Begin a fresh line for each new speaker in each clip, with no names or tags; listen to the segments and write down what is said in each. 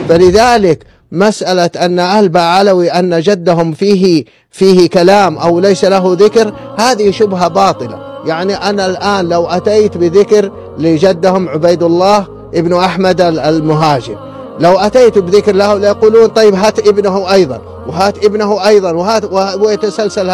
فلذلك مسألة أن أهل بعلوي أن جدهم فيه كلام أو ليس له ذكر، هذه شبهة باطلة. يعني أنا الآن لو أتيت بذكر لجدهم عبيد الله ابن أحمد المهاجر، لو أتيت بذكر له يقولون طيب هات ابنه أيضا وهات ابنه أيضا ويتسلسل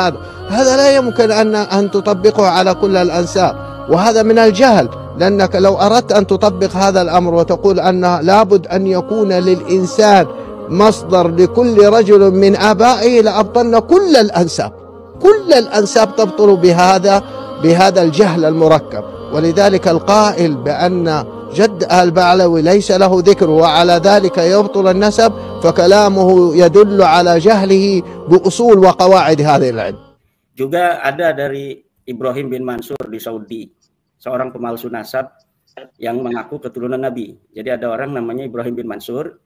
هذا لا يمكن أن تطبقه على كل الأنساب، وهذا من الجهل. لأنك لو أردت أن تطبق هذا الأمر وتقول أن لابد أن يكون للإنسان مصدر لكل رجل من آبائه لأبطلنا كل الأنساب. كل الأنساب تبطل بهذا الجهل المركب. ولذلك القائل بأن جد البعلوي ليس له ذكر وعلى ذلك يبطل النسب فكلامه يدل على جهله بأصول وقواعد هذه العلم.
Juga ada dari Ibrahim bin Mansur di Saudi, seorang pemalsu nasab yang mengaku keturunan Nabi. Jadi ada orang namanya Ibrahim bin Mansur,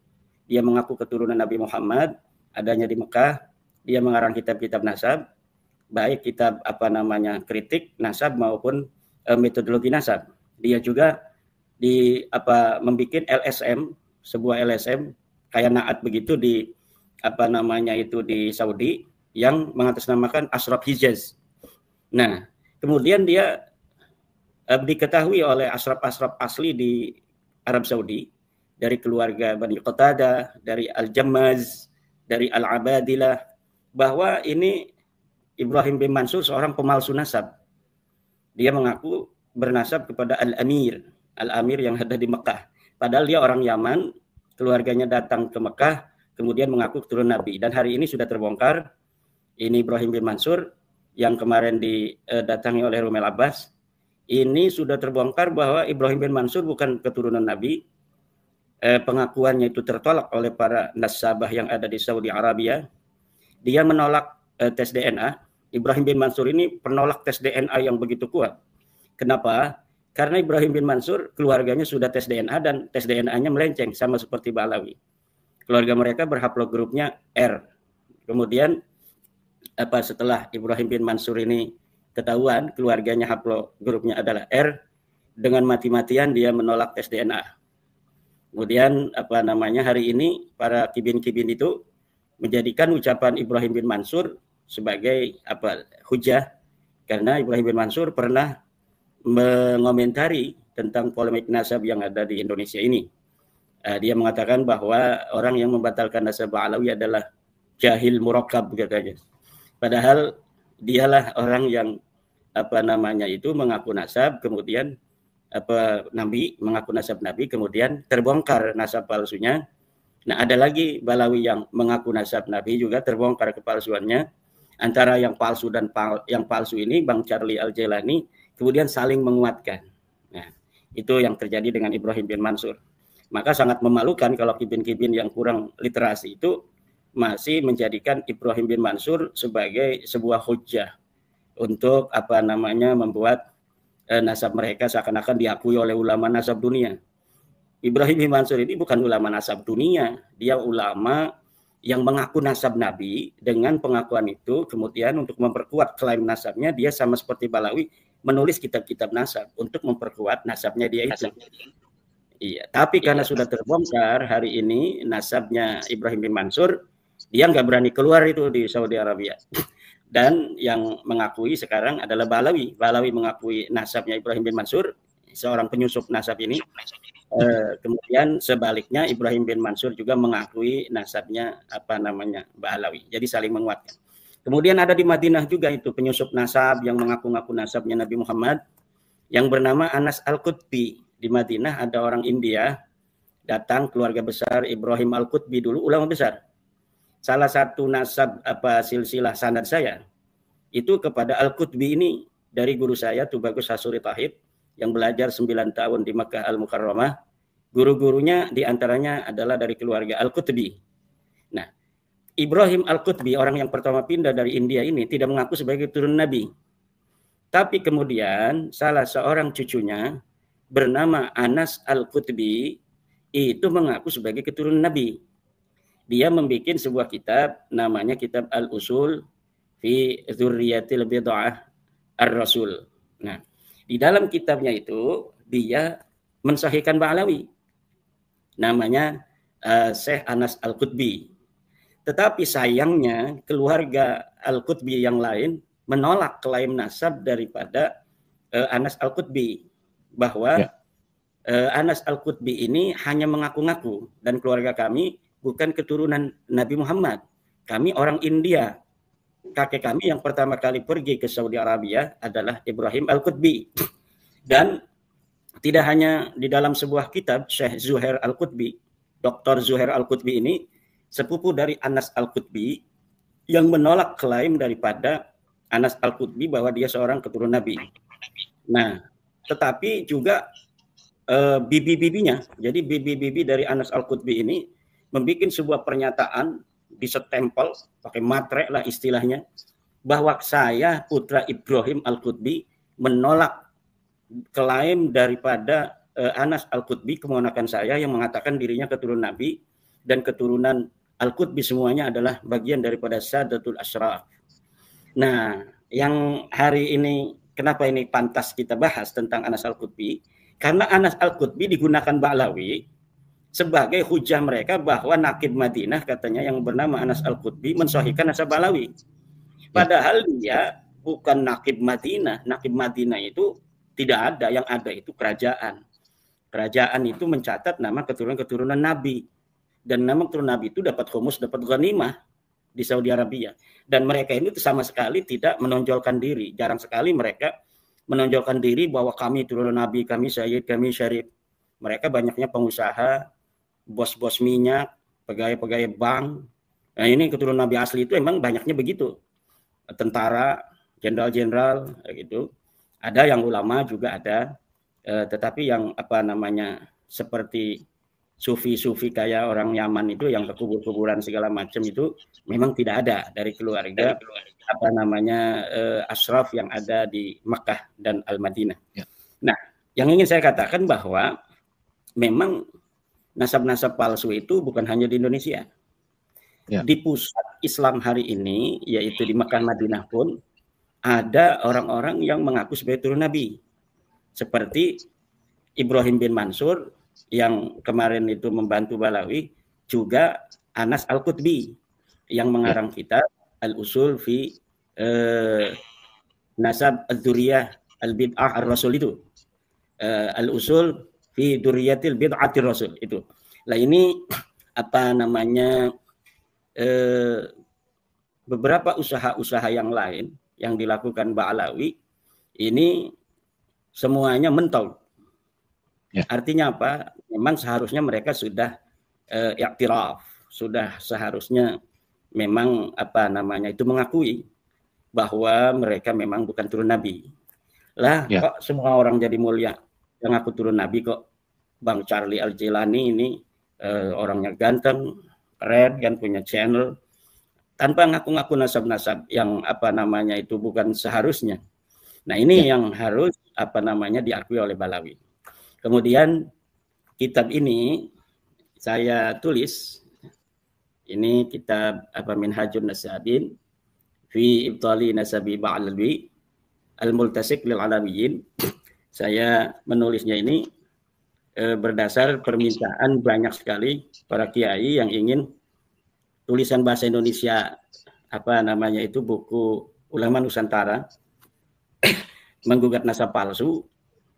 dia mengaku keturunan Nabi Muhammad, adanya di Mekah, dia mengarang kitab-kitab nasab, baik kitab kritik nasab maupun metodologi nasab. Dia juga membuat LSM, sebuah LSM kayak naat begitu di di Saudi yang mengatasnamakan Ashraf Hijaz. Nah, kemudian dia diketahui oleh ashraf-ashraf asli di Arab Saudi, dari keluarga Bani Qatadah, dari Al-Jammaz, dari Al-Abadilah, bahwa ini Ibrahim bin Mansur seorang pemalsu nasab. Dia mengaku bernasab kepada Al-Amir yang ada di Mekah. Padahal dia orang Yaman, keluarganya datang ke Mekah, kemudian mengaku keturunan Nabi. Dan hari ini sudah terbongkar, ini Ibrahim bin Mansur yang kemarin didatangi oleh Rumel Abbas, ini sudah terbongkar bahwa Ibrahim bin Mansur bukan keturunan Nabi. Pengakuannya itu tertolak oleh para nasabah yang ada di Saudi Arabia. Dia menolak tes DNA. Ibrahim bin Mansur ini penolak tes DNA yang begitu kuat. Kenapa? Karena Ibrahim bin Mansur keluarganya sudah tes DNA dan tes DNA-nya melenceng sama seperti Ba'alawi. Keluarga mereka berhaplogrupnya R. Kemudian setelah Ibrahim bin Mansur ini ketahuan keluarganya haplogrupnya adalah R, dengan mati-matian dia menolak tes DNA. Kemudian hari ini para kibin-kibin itu menjadikan ucapan Ibrahim bin Mansur sebagai hujah, karena Ibrahim bin Mansur pernah mengomentari tentang polemik nasab yang ada di Indonesia ini. Dia mengatakan bahwa orang yang membatalkan nasab Ba'alawi adalah jahil murakkab katanya. Padahal dialah orang yang mengaku nasab, kemudian Nabi, mengaku nasab Nabi, kemudian terbongkar nasab palsunya. Nah, ada lagi Ba'alawi yang mengaku nasab Nabi juga terbongkar kepalsuannya. Antara yang palsu dan yang palsu ini, Bang Charlie Al-Jailani kemudian saling menguatkan. Nah, itu yang terjadi dengan Ibrahim bin Mansur. Maka sangat memalukan kalau kibin-kibin yang kurang literasi itu masih menjadikan Ibrahim bin Mansur sebagai sebuah hujjah untuk membuat nasab mereka seakan-akan diakui oleh ulama nasab dunia. Ibrahim bin Mansur ini bukan ulama nasab dunia, dia ulama yang mengaku nasab Nabi. Dengan pengakuan itu kemudian untuk memperkuat klaim nasabnya, dia sama seperti Ba'alawi menulis kitab-kitab nasab untuk memperkuat nasabnya dia itu. Iya, tapi karena sudah terbongkar hari ini nasabnya Ibrahim bin Mansur, dia nggak berani keluar itu di Saudi Arabia. Dan yang mengakui sekarang adalah Ba'alawi. Ba'alawi mengakui nasabnya Ibrahim bin Mansur, seorang penyusup nasab ini. Kemudian sebaliknya Ibrahim bin Mansur juga mengakui nasabnya Ba'alawi. Jadi saling menguatkan. Kemudian ada di Madinah juga itu penyusup nasab yang mengaku-ngaku nasabnya Nabi Muhammad yang bernama Anas Al-Qutbi. Di Madinah ada orang India datang, keluarga besar Ibrahim Al-Qutbi dulu ulama besar. Salah satu nasab silsilah sanad saya itu kepada Al-Qutbi ini dari guru saya Tubagus Hasuri Tahib yang belajar 9 tahun di Makkah Al-Mukarramah. Guru-gurunya diantaranya adalah dari keluarga Al-Qutbi. Nah, Ibrahim Al-Qutbi, orang yang pertama pindah dari India ini, tidak mengaku sebagai keturunan Nabi. Tapi kemudian salah seorang cucunya bernama Anas Al-Qutbi itu mengaku sebagai keturunan Nabi. Dia membuat sebuah kitab, namanya Kitab Al-Usul fi Dzurriyyatil Bid'ah Ar-Rasul. Nah, di dalam kitabnya itu dia mensahihkan Ba'alawi. Namanya Syekh Anas Al-Qutbi. Tetapi sayangnya keluarga Al-Qutbi yang lain menolak klaim nasab daripada Anas Al-Qutbi, bahwa Anas Al-Qutbi ini hanya mengaku-ngaku dan keluarga kami bukan keturunan Nabi Muhammad. Kami orang India. Kakek kami yang pertama kali pergi ke Saudi Arabia adalah Ibrahim Al-Qutbi. Dan tidak hanya di dalam sebuah kitab, Syekh Zuhair Al-Qutbi, Dr. Zuhair Al-Qutbi ini sepupu dari Anas Al-Qutbi yang menolak klaim daripada Anas Al-Qutbi bahwa dia seorang keturunan Nabi. Nah, tetapi juga bibi-bibinya, jadi bibi-bibi dari Anas Al-Qutbi ini membuat sebuah pernyataan, disetempel pakai matre lah istilahnya, bahwa saya putra Ibrahim Al-Qutbi menolak klaim daripada Anas Al-Qutbi, keponakan saya, yang mengatakan dirinya keturunan Nabi, dan keturunan Al-Qutbi semuanya adalah bagian daripada Sadatul Ashraf. Nah, yang hari ini kenapa ini pantas kita bahas tentang Anas Al-Qutbi? Karena Anas Al-Qutbi digunakan Ba'lawi sebagai hujah mereka bahwa Naqib Madinah katanya yang bernama Anas Al-Qutbi mensahihkan nasab Ba'lawi. Padahal dia bukan Naqib Madinah. Naqib Madinah itu tidak ada, yang ada itu kerajaan. Kerajaan itu mencatat nama keturunan-keturunan Nabi. Dan nama keturunan Nabi itu dapat khumus, dapat ghanimah di Saudi Arabia. Dan mereka ini sama sekali tidak menonjolkan diri. Jarang sekali mereka menonjolkan diri bahwa kami turunan Nabi, kami Sayyid, kami Syarif. Mereka banyaknya pengusaha, bos-bos minyak, pegawai-pegawai bank. Nah, ini keturunan Nabi asli itu emang banyaknya begitu. Tentara, jenderal-jenderal gitu. Ada yang ulama juga ada, tetapi yang seperti sufi-sufi kayak orang Yaman itu yang ke kubur-kuburan segala macam itu memang tidak ada dari keluarga ashraf yang ada di Makkah dan Al-Madinah. Ya. Nah, yang ingin saya katakan bahwa memang nasab-nasab palsu itu bukan hanya di Indonesia. Ya. Di pusat Islam hari ini, yaitu di Makkah Madinah pun ada orang-orang yang mengaku sebagai turun Nabi. Seperti Ibrahim bin Mansur yang kemarin itu membantu Ba'lawi, juga Anas Al-Qutbi yang mengarang kitab Al-Usul fi Nasab Al-Dzurriyah Al-Bid'ah Ar-Rasul itu. Al-Usul fi Dzurriyyatil Bid'atir Rasul itu. Lah ini beberapa usaha-usaha yang lain yang dilakukan Ba'lawi ini semuanya mentol. Ya. Artinya apa? Memang seharusnya mereka sudah iktiraf, sudah seharusnya memang itu mengakui bahwa mereka memang bukan turun Nabi. Lah, ya. Kok semua orang jadi mulia yang aku turun Nabi kok? Bang Charlie Al-Jilani ini orangnya ganteng, keren, kan punya channel, tanpa ngaku-ngaku nasab-nasab yang itu bukan seharusnya. Nah, ini ya. Yang harus diakui oleh Ba'lawi. Kemudian kitab ini saya tulis, ini kitab Minhajun Nasabin fi Ibtali Nasabi Ba'lawi Al-Multasik lil Alawiyin. Saya menulisnya ini berdasar permintaan banyak sekali para kiai yang ingin tulisan bahasa Indonesia buku Ulama Nusantara menggugat nasab palsu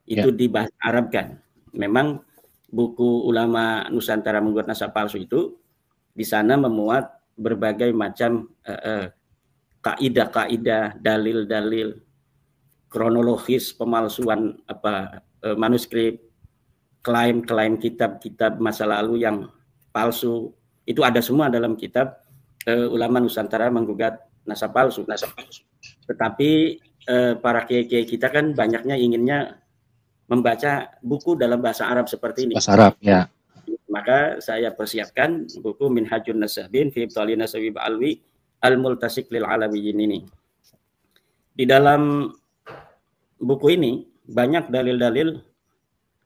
itu dibahasa Arab kan. Memang buku Ulama Nusantara menggugat nasab palsu itu di sana memuat berbagai macam kaidah-kaidah, dalil-dalil, kronologis pemalsuan manuskrip, klaim-klaim kitab-kitab masa lalu yang palsu. Itu ada semua dalam kitab Ulama Nusantara menggugat nasab palsu. Tetapi para kiai-kiai kita kan banyaknya inginnya membaca buku dalam bahasa Arab seperti ini.
Bahasa Arab, ya.
Maka saya persiapkan buku Minhajun Nasabin fi Ibtali Nasabi Ba'lawi Al-Multasik lil Alawiyin ini. Di dalam buku ini banyak dalil-dalil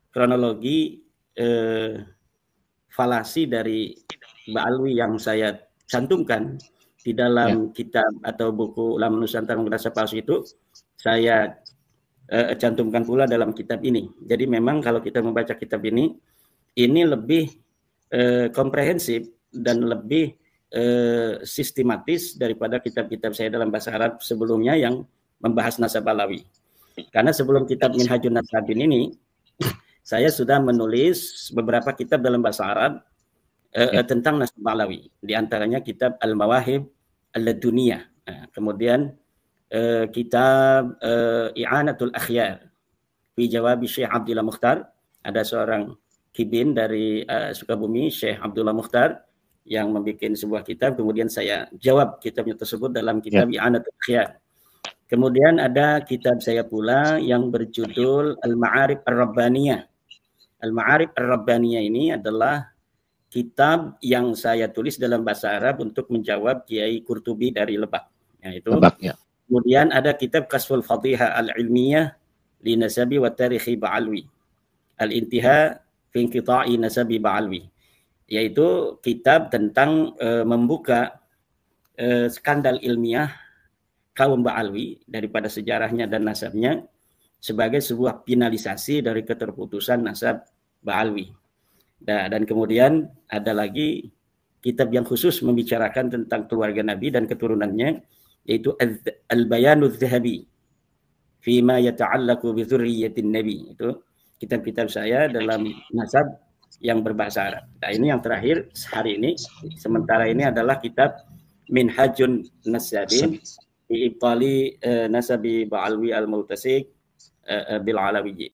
kronologi falasi dari Ba'lawi yang saya cantumkan di dalam kitab atau buku Ulama Nusantara menggugat nasab palsu itu. Saya cantumkan pula dalam kitab ini. Jadi memang kalau kita membaca kitab ini lebih komprehensif dan lebih sistematis daripada kitab-kitab saya dalam bahasa Arab sebelumnya yang membahas nasab alawi. Karena sebelum kitab Minhajun Nasabin ini, saya sudah menulis beberapa kitab dalam bahasa Arab tentang nasab alawi. Di antaranya kitab Al-Mawahib Al-Laduniyah. Kemudian kitab I'anatul Akhyar fi Jawabi Syekh Abdullah Mukhtar. Ada seorang kibin dari Sukabumi, Syekh Abdullah Mukhtar, yang membuat sebuah kitab, kemudian saya jawab kitabnya tersebut dalam kitab I'anatul Akhyar. Kemudian ada kitab saya pula yang berjudul Al-Ma'arif Ar-Rabbaniyah. Al-Ma'arif Ar-Rabbaniyah ini adalah kitab yang saya tulis dalam bahasa Arab untuk menjawab Kiai Qurtubi dari Lebak. Itu. Kemudian ada kitab Kasful Fadhiha Al-Ilmiyah li Nasabi wa Tarikhi Ba'alwi. Al-Intiha fi Inqita'i Nasabi Ba'alwi. Yaitu kitab tentang membuka skandal ilmiah kaum Ba'alwi daripada sejarahnya dan nasabnya sebagai sebuah finalisasi dari keterputusan nasab Ba'alwi. Dan kemudian ada lagi kitab yang khusus membicarakan tentang keluarga Nabi dan keturunannya, yaitu Al-Bayanu Dzahabi fima yata'allaqu bi dzurriyyatin Nabi. Itu kitab-kitab saya dalam nasab yang berbahasa Arab. Nah, ini yang terakhir hari ini. Sementara ini adalah kitab Minhajun Nasabin fi Ibtali Nasabi Ba'alwi Al-Multasik bil Alawiyyi.